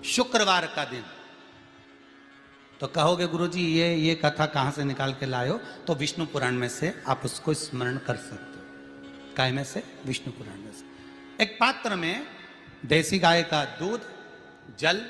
शुक्रवार का दिन। तो कहोगे गुरुजी ये कथा कहां से निकाल के लाए हो? तो विष्णु पुराण में से आप उसको स्मरण कर सकते हो। काय में से? विष्णु पुराण में से। एक पात्र में देसी गाय का दूध, जल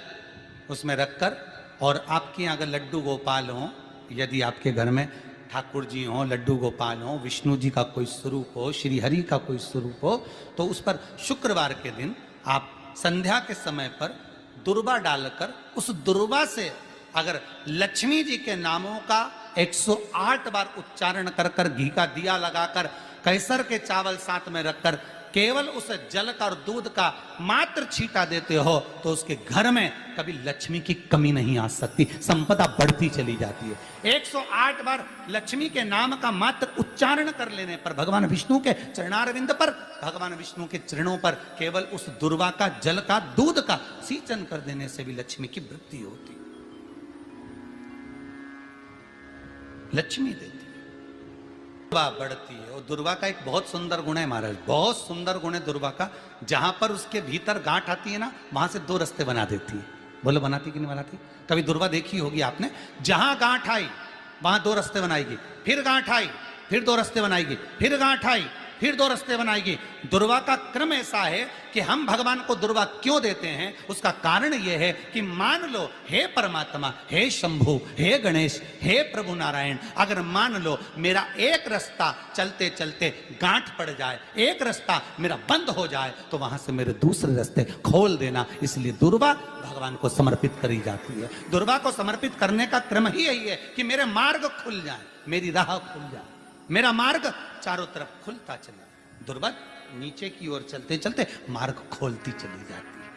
उसमें रखकर, और आपके यहाँ अगर लड्डू गोपाल हो, यदि आपके घर में ठाकुर जी हो, लड्डू गोपाल हो, विष्णु जी का कोई स्वरूप हो, श्री हरि का कोई स्वरूप हो, तो उस पर शुक्रवार के दिन आप संध्या के समय पर दुर्वा डालकर उस दुर्वा से अगर लक्ष्मी जी के नामों का 108 बार उच्चारण कर कर, घी का दिया लगाकर, कैसर के चावल साथ में रखकर केवल उस जल का और दूध का मात्र छींटा देते हो, तो उसके घर में कभी लक्ष्मी की कमी नहीं आ सकती, संपदा बढ़ती चली जाती है। 108 बार लक्ष्मी के नाम का मात्र उच्चारण कर लेने पर, भगवान विष्णु के चरणारविंद पर, भगवान विष्णु के चरणों पर केवल उस दुर्वा का, जल का, दूध का सींचन कर देने से भी लक्ष्मी की वृद्धि होती, लक्ष्मी देती, दुर्वा बढ़ती है। और दुर्वा का एक बहुत सुंदर गुण है महाराज, बहुत सुंदर गुण है दुर्वा का। जहां पर उसके भीतर गांठ आती है ना, वहां से 2 रास्ते बना देती है। बोलो बनाती कि नहीं बनाती? कभी दुर्वा देखी होगी आपने? जहां गांठ आई वहां 2 रास्ते बनाएगी, फिर गांठ आई फिर 2 रास्ते बनाएगी, फिर गांठ आई फिर 2 रास्ते बनाएगी। दुर्वा का क्रम ऐसा है कि हम भगवान को दुर्वा क्यों देते हैं, उसका कारण यह है कि मान लो हे परमात्मा, हे शंभु, हे गणेश, हे प्रभु नारायण, अगर मान लो मेरा एक रास्ता चलते चलते गांठ पड़ जाए, एक रास्ता मेरा बंद हो जाए, तो वहां से मेरे दूसरे रास्ते खोल देना। इसलिए दुर्वा भगवान को समर्पित करी जाती है। दुर्वा को समर्पित करने का क्रम ही यही है कि मेरे मार्ग खुल जाए, मेरी राह खुल जाए, मेरा मार्ग चारों तरफ खुलता चले। दुर्वा नीचे की ओर चलते चलते मार्ग खोलती चली जाती है।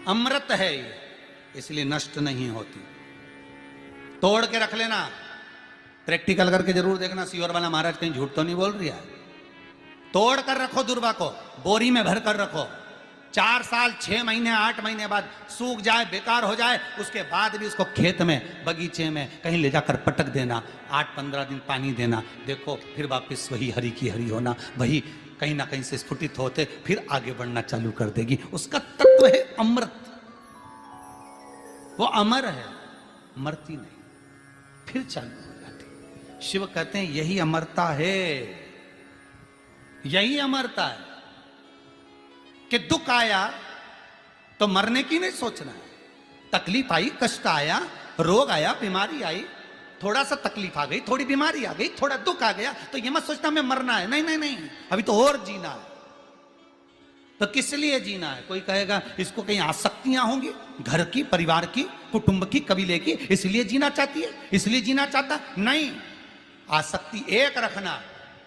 अमृत है ये, इसलिए नष्ट नहीं होती। तोड़ के रख लेना, प्रैक्टिकल करके जरूर देखना, सीवर वाला महाराज कहीं झूठ तो नहीं बोल रही है। तोड़ कर रखो दुर्वा को, बोरी में भर कर रखो, 4 साल 6 महीने 8 महीने बाद सूख जाए, बेकार हो जाए, उसके बाद भी उसको खेत में, बगीचे में कहीं ले जाकर पटक देना, 8-15 दिन पानी देना, देखो फिर वापस वही हरि की हरि होना, वही कहीं ना कहीं से स्फुटित होते फिर आगे बढ़ना चालू कर देगी। उसका तत्व है अमृत, वो अमर है, मरती नहीं, फिर चालू हो जाती। शिव कहते हैं यही अमरता है, यही अमरता है कि दुख आया तो मरने की नहीं सोचना है। तकलीफ आई, कष्ट आया, रोग आया, बीमारी आई, थोड़ा सा तकलीफ आ गई, थोड़ी बीमारी आ गई, थोड़ा दुख आ गया, तो ये मत सोचना हमें मरना है। नहीं नहीं नहीं, अभी तो और जीना है। तो किस लिए जीना है? कोई कहेगा इसको कहीं आसक्तियां होंगी, घर की, परिवार की, कुटुंब की, कबीले की, इसलिए जीना चाहती है, इसलिए जीना चाहता नहीं। आसक्ति एक रखना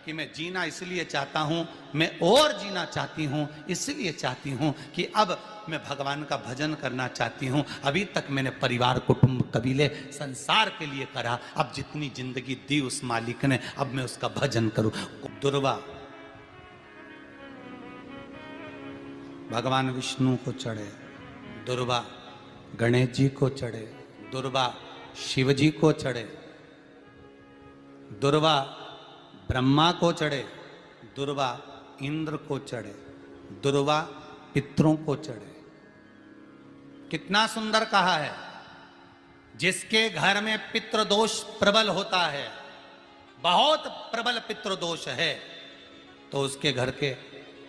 कि मैं जीना इसलिए चाहता हूं, मैं और जीना चाहती हूं, इसलिए चाहती हूं कि अब मैं भगवान का भजन करना चाहती हूं। अभी तक मैंने परिवार, कुटुंब, कबीले, संसार के लिए करा, अब जितनी जिंदगी दी उस मालिक ने, अब मैं उसका भजन करूं। दुर्वा भगवान विष्णु को चढ़े, दुर्वा गणेश जी को चढ़े, दुर्वा शिव जी को चढ़े, दुर्वा ब्रह्मा को चढ़े, दुर्वा इंद्र को चढ़े, दुर्वा पितरों को चढ़े। कितना सुंदर कहा है। जिसके घर में पितृदोष प्रबल होता है, बहुत प्रबल पितृदोष है, तो उसके घर के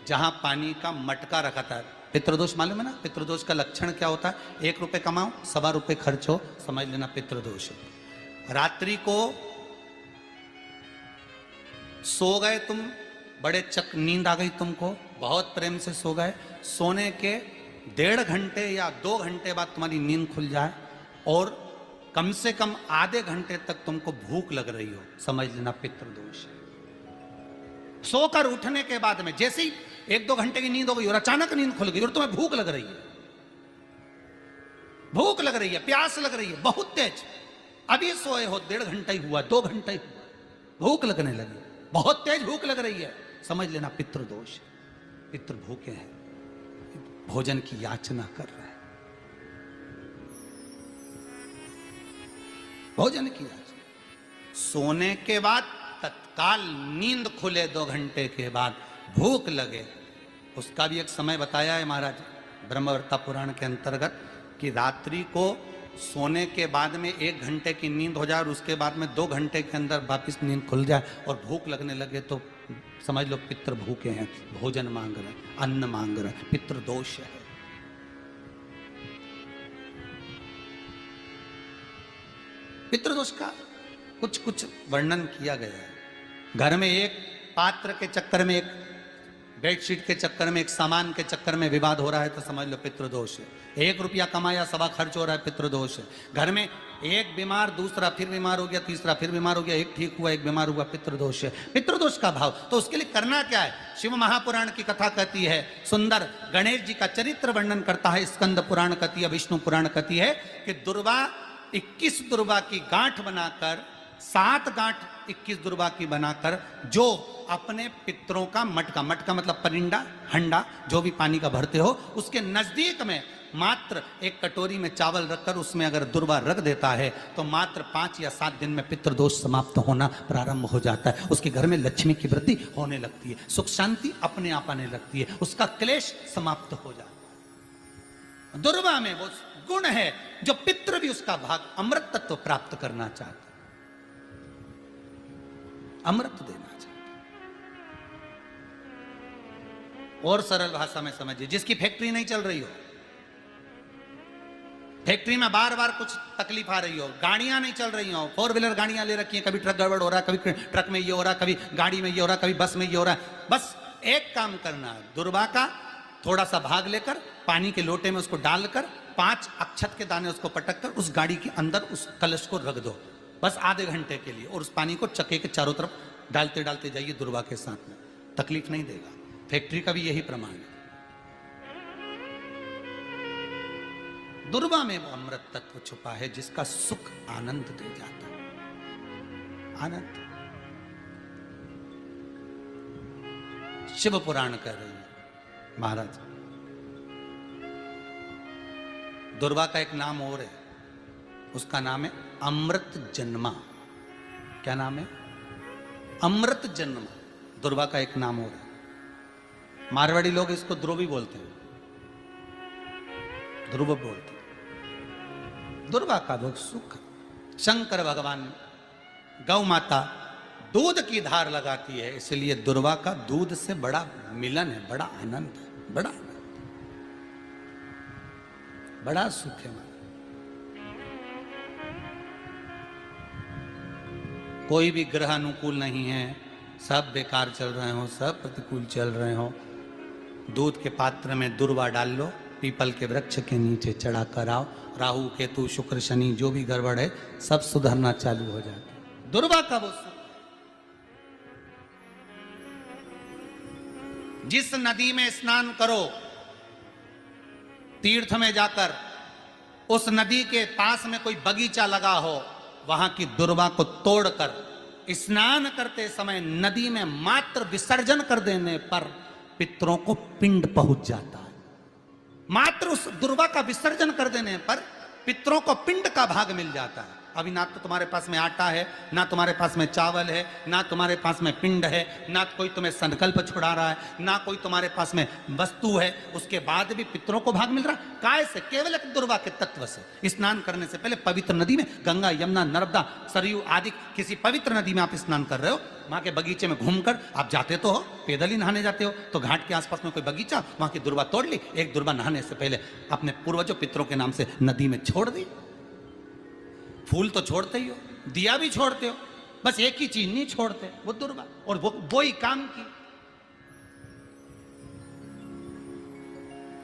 जहां पानी का मटका रखा था, पितृदोष मालूम है ना? पितृदोष का लक्षण क्या होता है? 1 रुपए कमाओ, 1.25 रुपए खर्च हो, समझ लेना पितृदोष है। रात्रि को सो गए तुम, बड़े चक नींद आ गई तुमको, बहुत प्रेम से सो गए, सोने के 1.5 घंटे या 2 घंटे बाद तुम्हारी नींद खुल जाए और कम से कम आधे घंटे तक तुमको भूख लग रही हो, समझ लेना पितृदोष है। सोकर उठने के बाद में जैसे ही 1-2 घंटे की नींद हो गई और अचानक नींद खुल गई और तुम्हें भूख लग रही है, भूख लग रही है, प्यास लग रही है बहुत तेज, अभी सोए हो, 1.5 घंटा ही हुआ, 2 घंटे ही हुआ, भूख लगने लगी, बहुत तेज भूख लग रही है, समझ लेना पितृदोष है। पितृ भूखे हैं, भोजन की याचना कर रहे हैं, भोजन की याचना। सोने के बाद तत्काल नींद खुले 2 घंटे के बाद, भूख लगे, उसका भी एक समय बताया है महाराज ब्रह्मवर्ता पुराण के अंतर्गत कि रात्रि को सोने के बाद में 1 घंटे की नींद हो जाए और उसके बाद में 2 घंटे के अंदर वापिस नींद खुल जाए और भूख लगने लगे तो समझ लो पितृ भूखे हैं, भोजन मांग रहे हैं, अन्न मांग रहे हैं, पितृ दोष है। पितृदोष का कुछ कुछ वर्णन किया गया है। घर में एक पात्र के चक्कर में, एक बेडशीट के चक्कर में, एक सामान के चक्कर में विवाद हो रहा है तो समझ लो पितृदोष है। 1 रुपया कमाया, सवा खर्च हो रहा है, पितृदोष है। घर में एक बीमार, दूसरा फिर बीमार हो गया, तीसरा फिर बीमार हो गया, एक ठीक हुआ, एक बीमार हुआ, पितृदोष है। पितृदोष का भाव, तो उसके लिए करना क्या है? शिव महापुराण की कथा कहती है सुंदर, गणेश जी का चरित्र वर्णन करता है स्कंद पुराण कहती है, विष्णु पुराण कहती है कि दुर्वा 21 दुर्वा की गांठ बनाकर, 7 गांठ 21 दुर्वा की बनाकर जो अपने पितरों का मटका, मटका मतलब परिंदा, हंडा, जो भी पानी का भरते हो, उसके नजदीक में मात्र एक कटोरी में चावल रखकर उसमें अगर दुर्वा रख देता है तो मात्र 5 या 7 दिन में पितृदोष समाप्त होना प्रारंभ हो जाता है। उसके घर में लक्ष्मी की वृद्धि होने लगती है, सुख शांति अपने आप आने लगती है, उसका क्लेश समाप्त हो जाता है। दुर्वा में वो गुण है जो पितृ भी उसका भाग अमृत तत्व प्राप्त करना चाहते, अमृत देना चाहते। और सरल भाषा में समझिए, जिसकी फैक्ट्री नहीं चल रही हो, फैक्ट्री में बार बार कुछ तकलीफ आ रही हो, गाड़ियां नहीं चल रही हो, 4 व्हीलर गाड़ियां ले रखी हैं, कभी ट्रक गड़बड़ हो रहा है, कभी ट्रक में ये हो रहा है, कभी गाड़ी में ये हो रहा है, कभी बस में ये हो रहा है, बस एक काम करना है, दुर्वा का थोड़ा सा भाग लेकर पानी के लोटे में उसको डालकर 5 अक्षत के दाने उसको पटक कर उस गाड़ी के अंदर उस कलश को रख दो, बस आधे घंटे के लिए, और उस पानी को चक्के के चारों तरफ डालते डालते जाइए दुर्वा के साथ में, तकलीफ नहीं देगा। फैक्ट्री का भी यही प्रमाण है। दुर्वा में वो अमृत तत्व छुपा है जिसका सुख आनंद दे जाता है, आनंद। शिव पुराण कह रही है महाराज, दुर्वा का एक नाम और है, उसका नाम है अमृत जन्मा। क्या नाम है? अमृत जन्मा, दुर्वा का एक नाम और है। मारवाड़ी लोग इसको ध्रुवी बोलते हैं, ध्रुव बोलते हैं। दुर्वा का वो सुख, शंकर भगवान गौ माता दूध की धार लगाती है, इसलिए दुर्वा का दूध से बड़ा मिलन है, बड़ा आनंद है, बड़ा आनंद, बड़ा सुख है। कोई भी ग्रह अनुकूल नहीं है, सब बेकार चल रहे हो, सब प्रतिकूल चल रहे हो, दूध के पात्र में दुर्वा डाल लो, पीपल के वृक्ष के नीचे चढ़ा कर आओ, राहु केतु शुक्र शनि जो भी गड़बड़ है सब सुधरना चालू हो जाता है। दुर्वा का वो सुख। जिस नदी में स्नान करो, तीर्थ में जाकर उस नदी के पास में कोई बगीचा लगा हो, वहां की दुर्वा को तोड़कर स्नान करते समय नदी में मात्र विसर्जन कर देने पर पितरों को पिंड पहुंच जाता है। मात्र उस दुर्वा का विसर्जन कर देने पर पितरों को पिंड का भाग मिल जाता है। अभी ना तो तुम्हारे पास में आटा है, ना तुम्हारे पास में चावल है, ना तुम्हारे पास में पिंड है, ना कोई तुम्हें संकल्प छुड़ा रहा है, ना कोई तुम्हारे पास में वस्तु है, उसके बाद भी पितरों को भाग मिल रहा है। काय से? केवल एक दुर्वा के तत्व से। स्नान करने से पहले पवित्र नदी में, गंगा यमुना नर्मदा सरयू आदि किसी पवित्र नदी में आप स्नान कर रहे हो, वहां के बगीचे में घूमकर आप जाते तो हो, पैदल ही नहाने जाते हो, तो घाट के आसपास में कोई बगीचा, वहां की दुर्वा तोड़ ली, एक दुर्वा नहाने से पहले अपने पूर्वजों पितरों के नाम से नदी में छोड़ दी। फूल तो छोड़ते ही हो, दिया भी छोड़ते हो, बस एक ही चीज नहीं छोड़ते, वो दुर्वा, और वो ही काम की,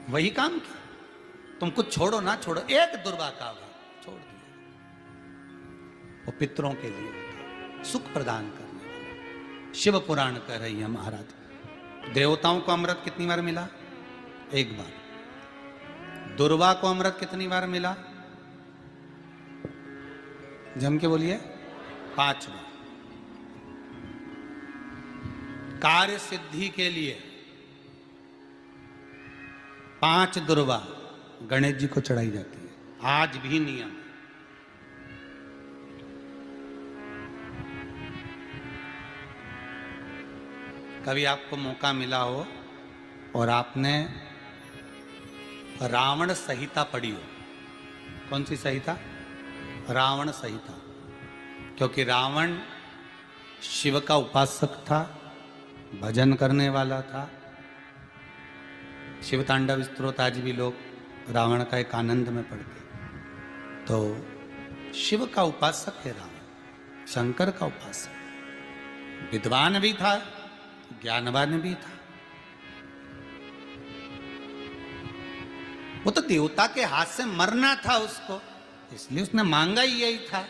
वही काम की। तुम कुछ छोड़ो ना छोड़ो, एक दुर्वा का भाग छोड़ दिया, वो पितरों के लिए होता, सुख प्रदान करने वाला। शिव पुराण कह रही है महाराज, देवताओं को अमृत कितनी बार मिला? 1 बार। दुर्वा को अमृत कितनी बार मिला? जम के बोलिए, 5 बार। कार्य सिद्धि के लिए 5 दुर्वा गणेश जी को चढ़ाई जाती है, आज भी नियम। कभी आपको मौका मिला हो और आपने रावण संहिता पढ़ी हो। कौन सी संहिता? रावण संहिता। क्योंकि रावण शिव का उपासक था, भजन करने वाला था। शिव तांडव स्तोत्र आज भी लोग रावण का एक आनंद में पढ़ते। तो शिव का उपासक है रावण, शंकर का उपासक। विद्वान भी था, ज्ञानवान भी था। वो तो देवता के हाथ से मरना था उसको, इसलिए उसने मांगा ही यही था।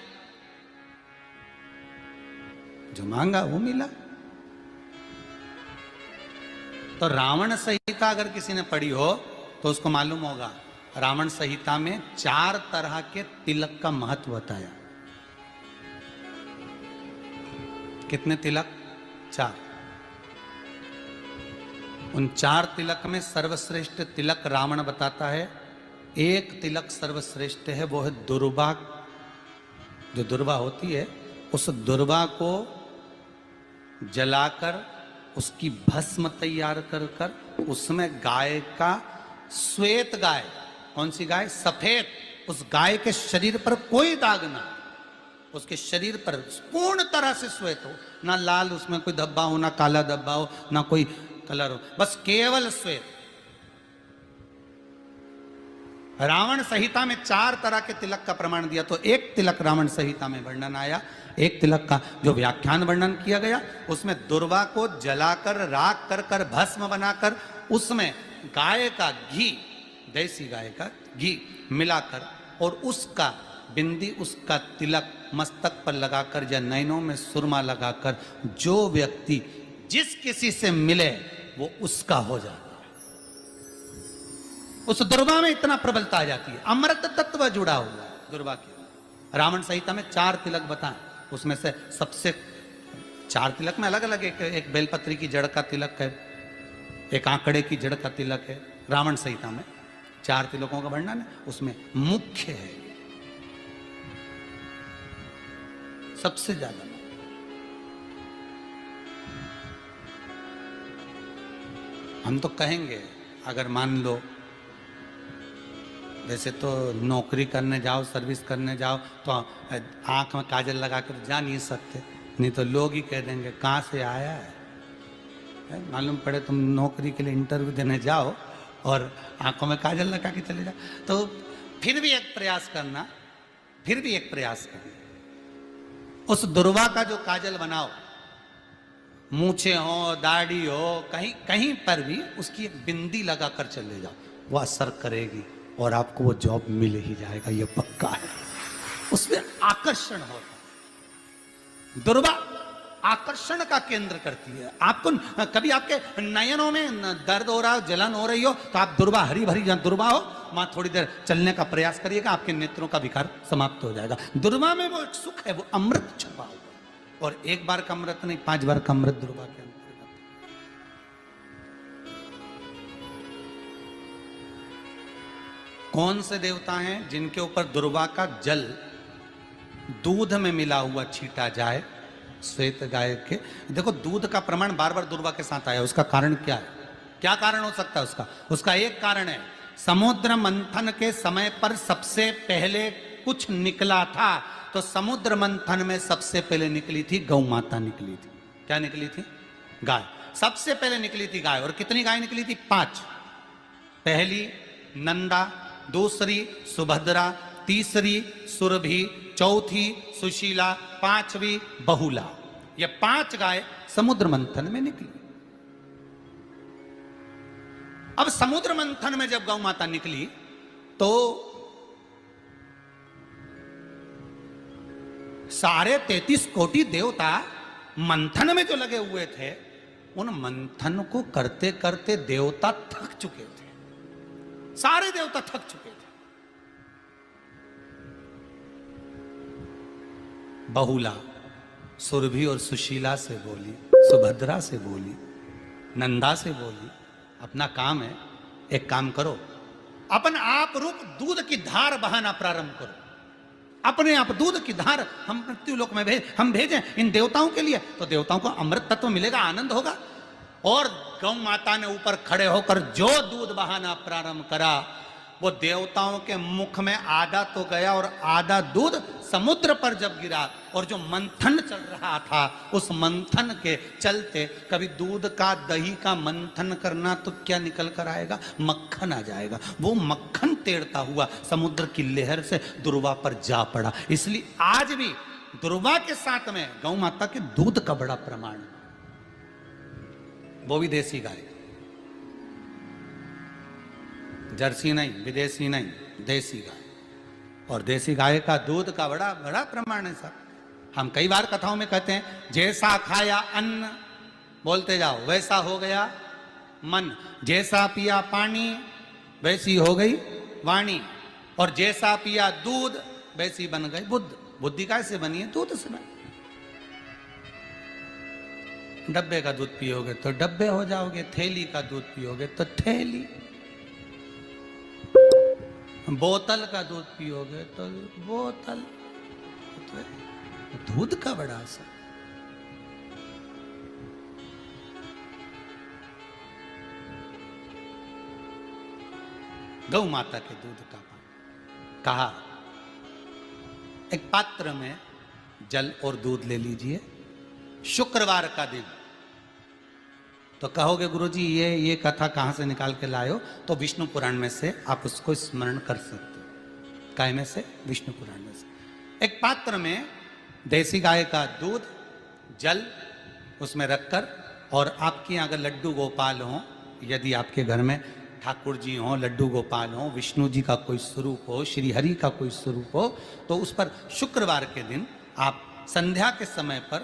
जो मांगा वो मिला। तो रावण संहिता अगर किसी ने पढ़ी हो तो उसको मालूम होगा, रावण संहिता में 4 तरह के तिलक का महत्व बताया। कितने तिलक? 4। उन 4 तिलक में सर्वश्रेष्ठ तिलक रावण बताता है। एक तिलक सर्वश्रेष्ठ है, वो है दुर्वा। जो दुर्वा होती है, उस दुर्वा को जलाकर उसकी भस्म तैयार कर कर उसमें गाय का श्वेत गाय, कौन सी गाय? सफेद। उस गाय के शरीर पर कोई दाग ना, उसके शरीर पर पूर्ण तरह से श्वेत हो, ना लाल उसमें कोई धब्बा हो, ना काला धब्बा हो, ना कोई कलर हो, बस केवल श्वेत। रावण संहिता में 4 तरह के तिलक का प्रमाण दिया। तो एक तिलक रावण संहिता में वर्णन आया, एक तिलक का जो व्याख्यान वर्णन किया गया, उसमें दुर्वा को जलाकर राख कर कर भस्म बनाकर उसमें गाय का घी, देसी गाय का घी मिलाकर और उसका बिंदी, उसका तिलक मस्तक पर लगाकर या नैनों में सुरमा लगाकर जो व्यक्ति जिस किसी से मिले वो उसका हो जाता है। उस दुर्वा में इतना प्रबलता आ जाती है, अमृत तत्व जुड़ा हुआ है दुर्वा के। रावण संहिता में 4 तिलक बताएं, उसमें से सबसे 4 तिलक में अलग अलग एक बेलपत्री की जड़ का तिलक है, एक आंकड़े की जड़ का तिलक है। रावण संहिता में 4 तिलकों का वर्णन है, उसमें मुख्य है सबसे ज्यादा। हम तो कहेंगे, अगर मान लो वैसे तो नौकरी करने जाओ, सर्विस करने जाओ तो आंख में काजल लगा कर जा नहीं सकते, नहीं तो लोग ही कह देंगे कहाँ से आया है। मालूम पड़े तुम नौकरी के लिए इंटरव्यू देने जाओ और आंखों में काजल लगा के चले जाओ, तो फिर भी एक प्रयास करना, फिर भी एक प्रयास करना। उस दुर्वा का जो काजल बनाओ, मूछे हो, दाढ़ी हो, कहीं कहीं पर भी उसकी एक बिंदी लगा कर चले जाओ, वो असर करेगी और आपको वो जॉब मिल ही जाएगा, ये पक्का है। उसमें आकर्षण होता है। दुर्वा आकर्षण का केंद्र करती है। आपको कभी आपके नयनों में दर्द हो रहा हो, जलन हो रही हो, तो आप दुर्वा, हरी भरी जहां दुर्वा हो वहां थोड़ी देर चलने का प्रयास करिएगा, आपके नेत्रों का विकार समाप्त हो जाएगा। दुर्वा में वो एक सुख है, वो अमृत छुपा हुआ, और एक बार का अमृत नहीं, 5 बार का अमृत दुर्वा के अंदर। कौन से देवता हैं जिनके ऊपर दुर्वा का जल दूध में मिला हुआ छीटा जाए? श्वेत गाय के। देखो दूध का प्रमाण बार बार दुर्वा के साथ आया, उसका कारण क्या है? क्या कारण हो सकता है उसका? उसका एक कारण है, समुद्र मंथन के समय पर सबसे पहले कुछ निकला था, तो समुद्र मंथन में सबसे पहले निकली थी गौ माता निकली थी। क्या निकली थी? गाय। सबसे पहले निकली थी गाय। और कितनी गाय निकली थी? 5। पहली नंदा, दूसरी सुभद्रा, तीसरी सुरभि, चौथी सुशीला, 5वीं बहुला। ये 5 गाय समुद्र मंथन में निकली। अब समुद्र मंथन में जब गौ माता निकली तो सारे 33 कोटि देवता मंथन में जो लगे हुए थे, उन मंथन को करते करते देवता थक चुके थे। सारे देवता थक चुके थे। बहुला सुरभि और सुशीला से बोली, सुभद्रा से बोली, नंदा से बोली, अपना काम है, एक काम करो, अपन आप रूप दूध की धार बहाना प्रारंभ करो। अपने आप दूध की धार हम मृत्यु लोक में हम भेजें इन देवताओं के लिए, तो देवताओं को अमृत तत्व मिलेगा, आनंद होगा। और गौ माता ने ऊपर खड़े होकर जो दूध बहाना प्रारंभ करा, वो देवताओं के मुख में आधा तो गया और आधा दूध समुद्र पर जब गिरा, और जो मंथन चल रहा था उस मंथन के चलते कभी दूध का दही का मंथन करना तो क्या निकल कर आएगा, मक्खन आ जाएगा। वो मक्खन तेड़ता हुआ समुद्र की लहर से दुर्वा पर जा पड़ा। इसलिए आज भी दुर्वा के साथ में गौ माता के दूध का बड़ा प्रमाण, वो भी देसी गाय, जर्सी नहीं, विदेशी नहीं, देसी गाय। और देसी गाय का दूध का बड़ा बड़ा प्रमाण है सर। हम कई बार कथाओं में कहते हैं, जैसा खाया अन्न, बोलते जाओ, वैसा हो गया मन, जैसा पिया पानी वैसी हो गई वाणी, और जैसा पिया दूध वैसी बन गई बुद्ध। बुद्धि कैसे बनी है? दूध से बनी। डब्बे का दूध पियोगे तो डब्बे हो जाओगे, थैली का दूध पियोगे तो थैली, बोतल का दूध पियोगे तो बोतल। तो दूध का बड़ा असर। गौ माता के दूध का पानी। कहा एक पात्र में जल और दूध ले लीजिए, शुक्रवार का दिन। तो कहोगे गुरुजी ये कथा कहां से निकाल के लाए हो? तो विष्णु पुराण में से आप उसको स्मरण कर सकते हो। काय में से? विष्णु पुराण में से। एक पात्र में देसी गाय का दूध, जल उसमें रखकर, और आपके अगर लड्डू गोपाल हो, यदि आपके घर में ठाकुर जी हो, लड्डू गोपाल हो, विष्णु जी का कोई स्वरूप हो, श्री हरि का कोई स्वरूप हो, तो उस पर शुक्रवार के दिन आप संध्या के समय पर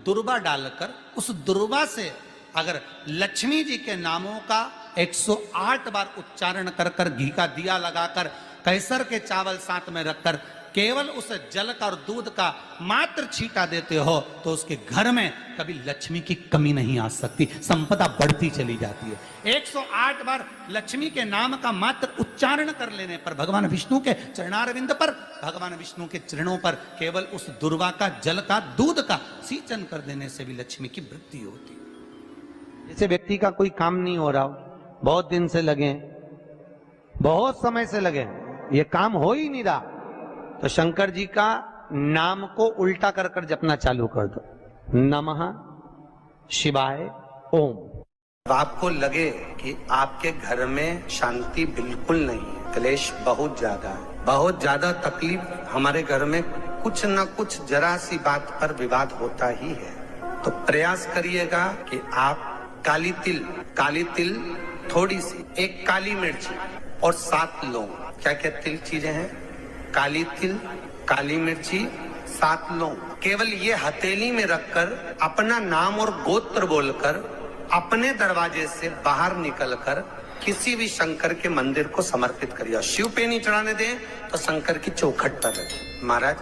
दुर्वा डालकर, उस दुर्वा से अगर लक्ष्मी जी के नामों का 108 बार उच्चारण कर कर, घी का दिया लगाकर, कैसर के चावल साथ में रखकर, केवल उस जल का और दूध का मात्र छींटा देते हो, तो उसके घर में कभी लक्ष्मी की कमी नहीं आ सकती, संपदा बढ़ती चली जाती है। 108 बार लक्ष्मी के नाम का मात्र उच्चारण कर लेने पर, भगवान विष्णु के चरणारविंद पर, भगवान विष्णु के चरणों पर केवल उस दुर्वा का जल का दूध का सींचन कर देने से भी लक्ष्मी की वृद्धि होती है। जैसे व्यक्ति का कोई काम नहीं हो रहा, बहुत दिन से लगे, बहुत समय से लगे, ये काम हो ही नहीं रहा, तो शंकर जी का नाम को उल्टा कर कर जपना चालू कर दो, नमः शिवाय ओम। आपको लगे कि आपके घर में शांति बिल्कुल नहीं है, क्लेश बहुत ज्यादा है, बहुत ज्यादा तकलीफ, हमारे घर में कुछ न कुछ जरा सी बात पर विवाद होता ही है, तो प्रयास करिएगा कि आप काली तिल थोड़ी सी, एक काली मिर्ची और 7 लौंग, क्या क्या तिल चीजें हैं, काली तिल, काली मिर्ची, 7 लौंग, केवल ये हथेली में रखकर अपना नाम और गोत्र बोलकर अपने दरवाजे से बाहर निकलकर किसी भी शंकर के मंदिर को समर्पित करिए। शिव पे नहीं चढ़ाने दें तो शंकर की चौखट पर रखें। महाराज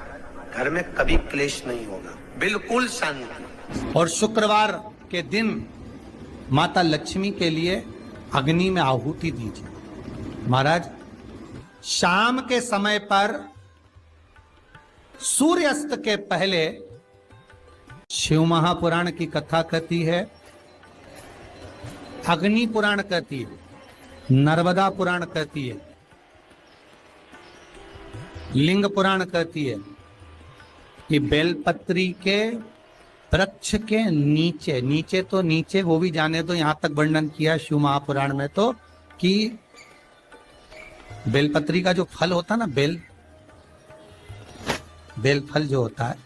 घर में कभी क्लेश नहीं होगा, बिल्कुल शांति। और शुक्रवार के दिन माता लक्ष्मी के लिए अग्नि में आहुति दीजिए। महाराज शाम के समय पर सूर्यास्त के पहले शिव महापुराण की कथा कहती है, अग्नि पुराण कहती है, नर्मदा पुराण कहती है, लिंग पुराण कहती है कि बेलपत्री के वृक्ष के नीचे वो भी जाने तो यहां तक वर्णन किया शिव महापुराण में तो, कि बेलपत्री का जो फल होता है ना, बेल फल जो होता है,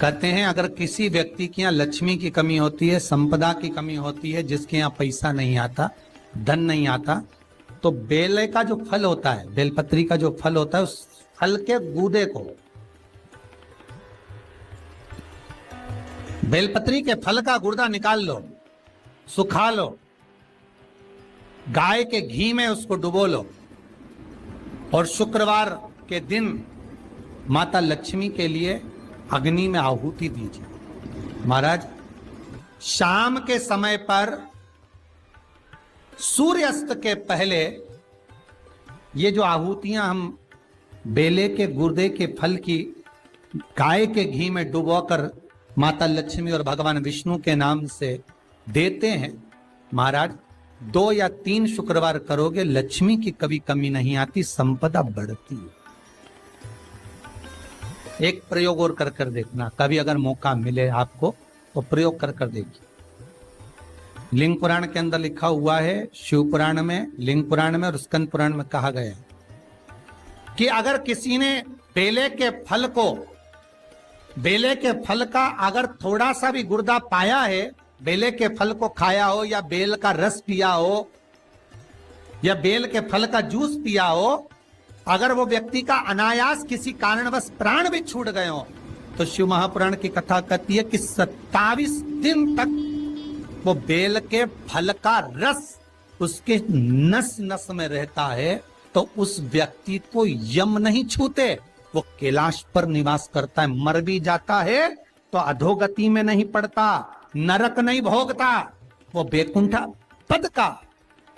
कहते हैं अगर किसी व्यक्ति के यहाँ लक्ष्मी की कमी होती है, संपदा की कमी होती है, जिसके यहाँ पैसा नहीं आता, धन नहीं आता, तो बेल का जो फल होता है, बेलपत्री का जो फल होता है, उस फल के गूदे को, बेलपत्री के फल का गुर्दा निकाल लो, सुखा लो, गाय के घी में उसको डुबो लो, और शुक्रवार के दिन माता लक्ष्मी के लिए अग्नि में आहुति दीजिए। महाराज शाम के समय पर सूर्यास्त के पहले ये जो आहुतियां हम बेले के गुर्दे के फल की गाय के घी में डुबोकर माता लक्ष्मी और भगवान विष्णु के नाम से देते हैं महाराज। 2 या 3 शुक्रवार करोगे, लक्ष्मी की कभी कमी नहीं आती, संपदा बढ़ती है। एक प्रयोग और कर देखना, कभी अगर मौका मिले आपको तो प्रयोग कर देखिए। लिंग पुराण के अंदर लिखा हुआ है, शिव पुराण में, लिंग पुराण में और स्कंद पुराण में कहा गया है कि अगर किसी ने बेले के फल का अगर थोड़ा सा भी गुर्दा पाया है, बेले के फल को खाया हो या बेल का रस पिया हो या बेल के फल का जूस पिया हो, अगर वो व्यक्ति का अनायास किसी कारणवश प्राण भी छूट गए हो, तो शिव महापुराण की कथा कहती है कि 27 दिन तक वो बेल के फल का रस उसके नस नस में रहता है, तो उस व्यक्ति को यम नहीं छूते, वो कैलाश पर निवास करता है। मर भी जाता है तो अधोगति में नहीं पड़ता, नरक नहीं भोगता, वो बैकुंठ पद का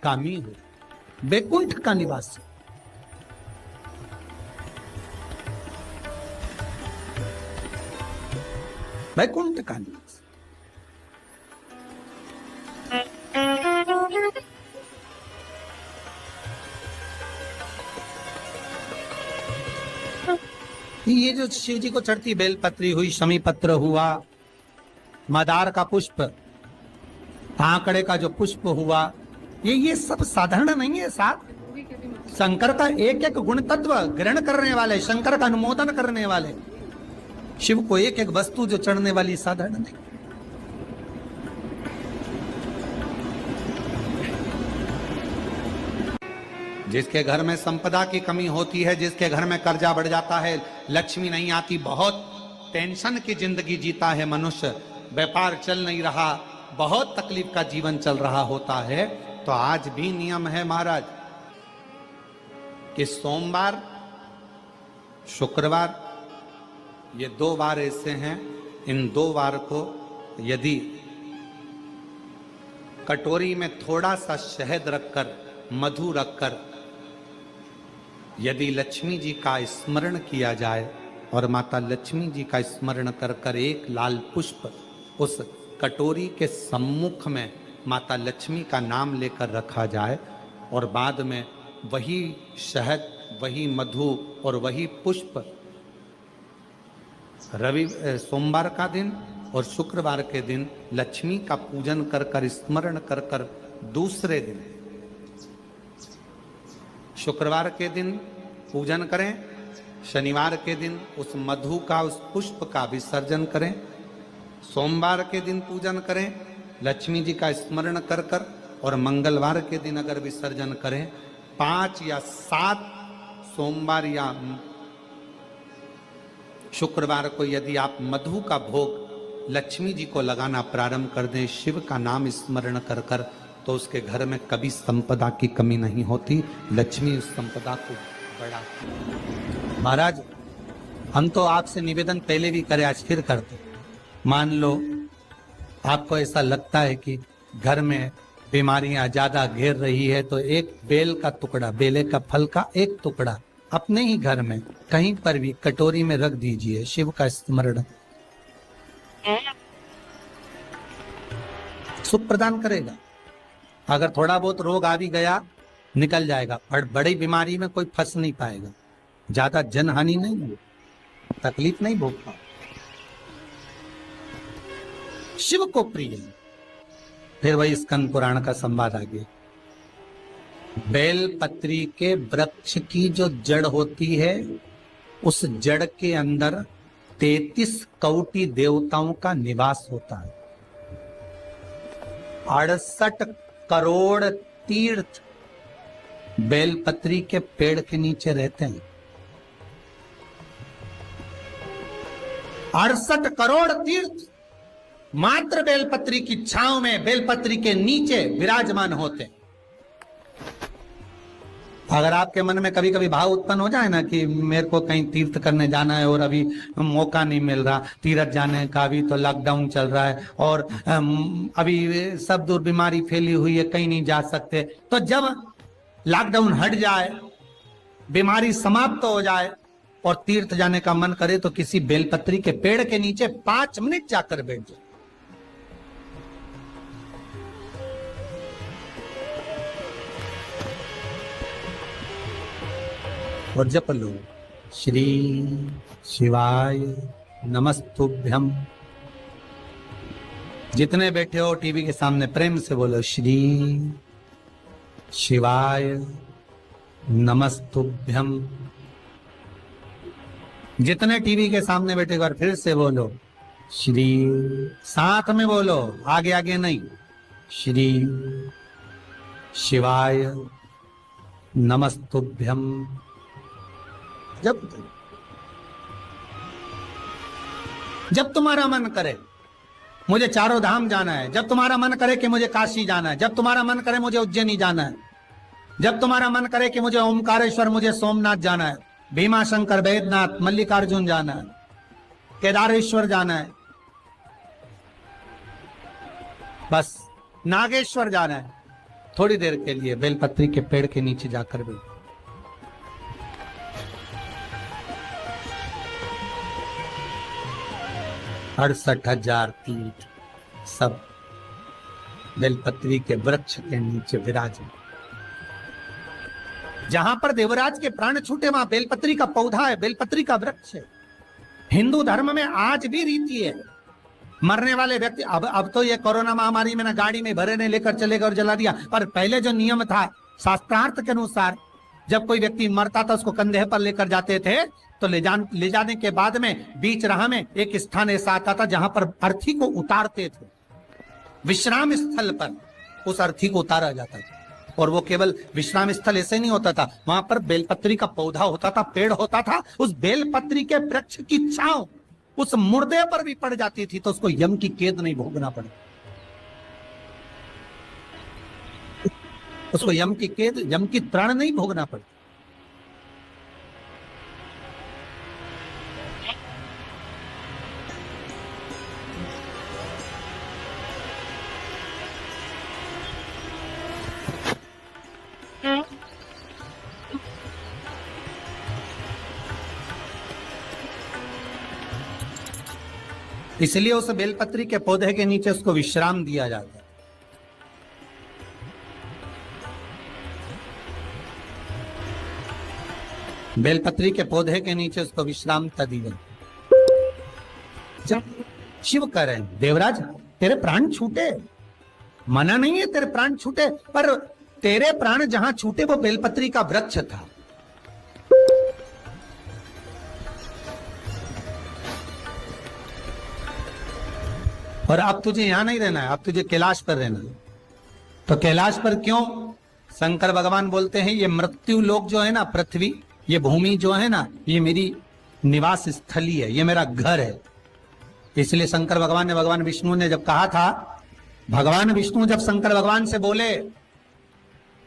कामी हो, बैकुंठ का निवासी। बैकुंठ का निवासी। ये जो शिव जी को चढ़ती बेलपत्री हुई, शमी पत्र हुआ, मदार का पुष्प, आंकड़े का जो पुष्प हुआ, ये सब साधारण नहीं है। साथ शंकर का एक एक गुण तत्व ग्रहण करने वाले, शंकर का अनुमोदन करने वाले, शिव को एक एक वस्तु जो चढ़ने वाली साधारण नहीं। जिसके घर में संपदा की कमी होती है, जिसके घर में कर्जा बढ़ जाता है, लक्ष्मी नहीं आती, बहुत टेंशन की जिंदगी जीता है मनुष्य, व्यापार चल नहीं रहा, बहुत तकलीफ का जीवन चल रहा होता है, तो आज भी नियम है महाराज कि सोमवार, शुक्रवार, ये 2 वार ऐसे हैं, इन 2 वार को यदि कटोरी में थोड़ा सा शहद रखकर, मधु रखकर, यदि लक्ष्मी जी का स्मरण किया जाए और माता लक्ष्मी जी का स्मरण कर कर एक लाल पुष्प उस कटोरी के सम्मुख में माता लक्ष्मी का नाम लेकर रखा जाए और बाद में वही शहद, वही मधु और वही पुष्प सोमवार का दिन और शुक्रवार के दिन लक्ष्मी का पूजन कर कर, स्मरण कर कर, दूसरे दिन शुक्रवार के दिन पूजन करें, शनिवार के दिन उस मधु का, उस पुष्प का विसर्जन करें, सोमवार के दिन पूजन करें लक्ष्मी जी का स्मरण कर कर, और मंगलवार के दिन अगर विसर्जन करें, 5 या 7 सोमवार या शुक्रवार को यदि आप मधु का भोग लक्ष्मी जी को लगाना प्रारंभ कर दें, शिव का नाम स्मरण कर कर, तो उसके घर में कभी संपदा की कमी नहीं होती, लक्ष्मी उस संपदा को बढ़ा। महाराज हम तो आपसे निवेदन पहले भी करे, आज फिर करते। मान लो आपको ऐसा लगता है कि घर में बीमारियां ज्यादा घेर रही है, तो एक बेल का टुकड़ा, बेले का फल का एक टुकड़ा अपने ही घर में कहीं पर भी कटोरी में रख दीजिए, शिव का स्मरण, सुख प्रदान करेगा। अगर थोड़ा बहुत रोग आ भी गया निकल जाएगा, पर बड़ी बीमारी में कोई फंस नहीं पाएगा, ज्यादा जनहानि नहीं होगी, तकलीफ नहीं भोग पाएगा। शिव को प्रिय है। फिर वही स्कंद पुराण का संवाद आ गया। बेल पत्री के वृक्ष की जो जड़ होती है, उस जड़ के अंदर 33 कोटि देवताओं का निवास होता है। 68 करोड़ तीर्थ बेलपत्री के पेड़ के नीचे रहते हैं। 68 करोड़ तीर्थ मात्र बेलपत्री की छांव में, बेलपत्री के नीचे विराजमान होते हैं। अगर आपके मन में कभी कभी भाव उत्पन्न हो जाए ना कि मेरे को कहीं तीर्थ करने जाना है और अभी मौका नहीं मिल रहा, तीर्थ जाने का भी तो लॉकडाउन चल रहा है और अभी सब दूर बीमारी फैली हुई है, कहीं नहीं जा सकते, तो जब लॉकडाउन हट जाए, बीमारी समाप्त हो जाए और तीर्थ जाने का मन करे, तो किसी बेलपत्री के पेड़ के नीचे 5 मिनट जाकर बैठ जाए। और जप लो, श्री शिवाय नमस्तुभ्यम। जितने बैठे हो टीवी के सामने प्रेम से बोलो, श्री शिवाय नमस्तुभ्यम। जितने टीवी के सामने बैठे एक बार फिर से बोलो, श्री, साथ में बोलो, आगे आगे नहीं, श्री शिवाय नमस्तुभ्यम। जब तुम्हारा मन करे मुझे चारों धाम जाना है, जब तुम्हारा मन करे कि मुझे काशी जाना है, जब तुम्हारा मन करे मुझे उज्जैनी जाना है, जब तुम्हारा मन करे कि मुझे ओमकारेश्वर, मुझे सोमनाथ जाना है, भीमा शंकर, बैद्यनाथ, मल्लिकार्जुन जाना है, केदारेश्वर जाना है, बस नागेश्वर जाना है, थोड़ी देर के लिए बेलपत्री के पेड़ के नीचे जाकर भी 68,000 तीर्थ सब बेलपत्री के वृक्ष के नीचे विराजमान। जहां पर देवराज के प्राण छूटे वहां बेलपत्री का पौधा है, बेलपत्री का वृक्ष है। हिंदू धर्म में आज भी रीति है, मरने वाले व्यक्ति, अब तो ये कोरोना महामारी में ना गाड़ी में भरे ने लेकर चले गए और जला दिया, पर पहले जो नियम था शास्त्रार्थ के अनुसार, जब कोई व्यक्ति मरता था उसको कंधे पर लेकर जाते थे, तो ले जाने के बाद में बीच राह में एक स्थान ऐसा आता था जहां पर अर्थी को उतारते थे, विश्राम स्थल पर उस अर्थी को उतारा जाता था। और वो केवल विश्राम स्थल ऐसे नहीं होता था, वहां पर बेलपत्री का पौधा होता था, पेड़ होता था, उस बेलपत्री के वृक्ष की छांव उस मुर्दे पर भी पड़ जाती थी तो उसको यम की कैद नहीं भोगना पड़े, उसको यम की कैद, यम की त्राण नहीं भोगना पड़े। इसलिए उस बेलपत्री के पौधे के नीचे उसको विश्राम दिया जाता है। बेलपत्री के पौधे के नीचे उसको विश्रामता दी गई। जब शिव कह रहे हैं, देवराज तेरे प्राण छूटे, मना नहीं है तेरे प्राण छूटे, पर तेरे प्राण जहां छूटे वो बेलपत्री का वृक्ष था। और अब तुझे यहां नहीं रहना है, अब तुझे कैलाश पर रहना है। तो कैलाश पर क्यों? शंकर भगवान बोलते हैं ये मृत्यु लोक जो है ना, पृथ्वी, ये भूमि जो है ना, ये मेरी निवास स्थली है, ये मेरा घर है। इसलिए शंकर भगवान ने, भगवान विष्णु ने जब कहा था, भगवान विष्णु जब शंकर भगवान से बोले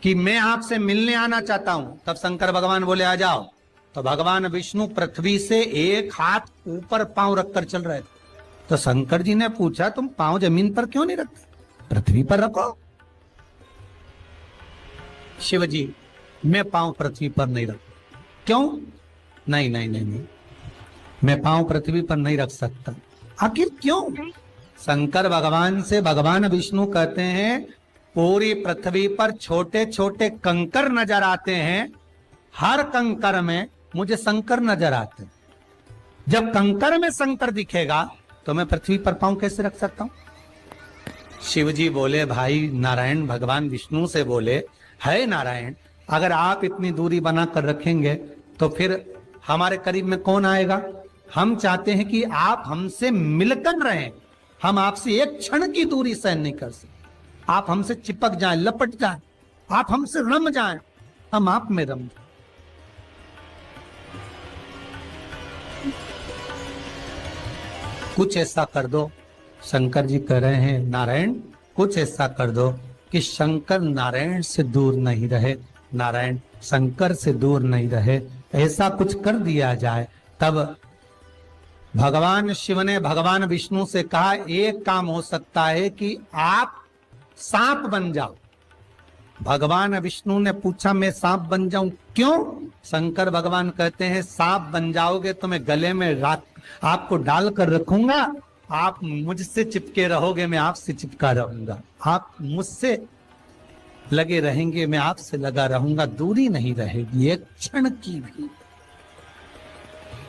कि मैं आपसे मिलने आना चाहता हूं, तब शंकर भगवान बोले आ जाओ। तो भगवान विष्णु पृथ्वी से एक हाथ ऊपर पांव रखकर चल रहे थे। तो शंकर जी ने पूछा तुम पांव जमीन पर क्यों नहीं रखते, पृथ्वी पर रखो। शिव जी मैं पांव पृथ्वी पर नहीं रख, क्यों? नहीं नहीं नहीं नहीं, मैं पांव पृथ्वी पर नहीं रख सकता। आखिर क्यों? शंकर भगवान से भगवान विष्णु कहते हैं पूरी पृथ्वी पर छोटे छोटे कंकर नजर आते हैं, हर कंकर में मुझे शंकर नजर आते हैं। जब कंकर में शंकर दिखेगा तो मैं पृथ्वी पर पांव कैसे रख सकता हूं? शिव जी बोले, भाई नारायण भगवान विष्णु से बोले, है नारायण अगर आप इतनी दूरी बनाकर रखेंगे तो फिर हमारे करीब में कौन आएगा? हम चाहते हैं कि आप हमसे मिलकर रहें, हम आपसे एक क्षण की दूरी सहन नहीं कर सकते। आप हमसे चिपक जाएं, लपट जाएं, आप हमसे रम जाएं, हम आप में रम जाएं। कुछ ऐसा कर दो, शंकर जी कह रहे हैं नारायण कुछ ऐसा कर दो कि शंकर नारायण से दूर नहीं रहे, नारायण शंकर से दूर नहीं रहे, ऐसा कुछ कर दिया जाए। तब भगवान शिव ने भगवान विष्णु से कहा एक काम हो सकता है कि आप सांप बन जाओ। भगवान विष्णु ने पूछा मैं सांप बन जाऊं क्यों? शंकर भगवान कहते हैं सांप बन जाओगे तो मैं गले में आपको डालकर रखूंगा, आप मुझसे चिपके रहोगे, मैं आपसे चिपका रहूंगा, आप मुझसे लगे रहेंगे, मैं आपसे लगा रहूंगा, दूरी नहीं रहेगी एक क्षण की भी।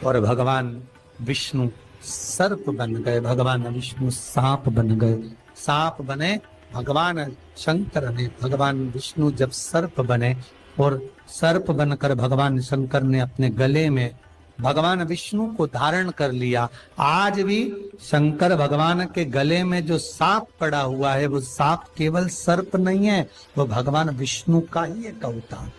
और भगवान विष्णु सर्प बन गए, भगवान विष्णु सांप बन गए। सांप बने भगवान शंकर ने, भगवान विष्णु जब सर्प बने और सर्प बनकर भगवान शंकर ने अपने गले में भगवान विष्णु को धारण कर लिया। आज भी शंकर भगवान के गले में जो सांप पड़ा हुआ है वो सांप केवल सर्प नहीं है, वो भगवान विष्णु का ही एक अवतार।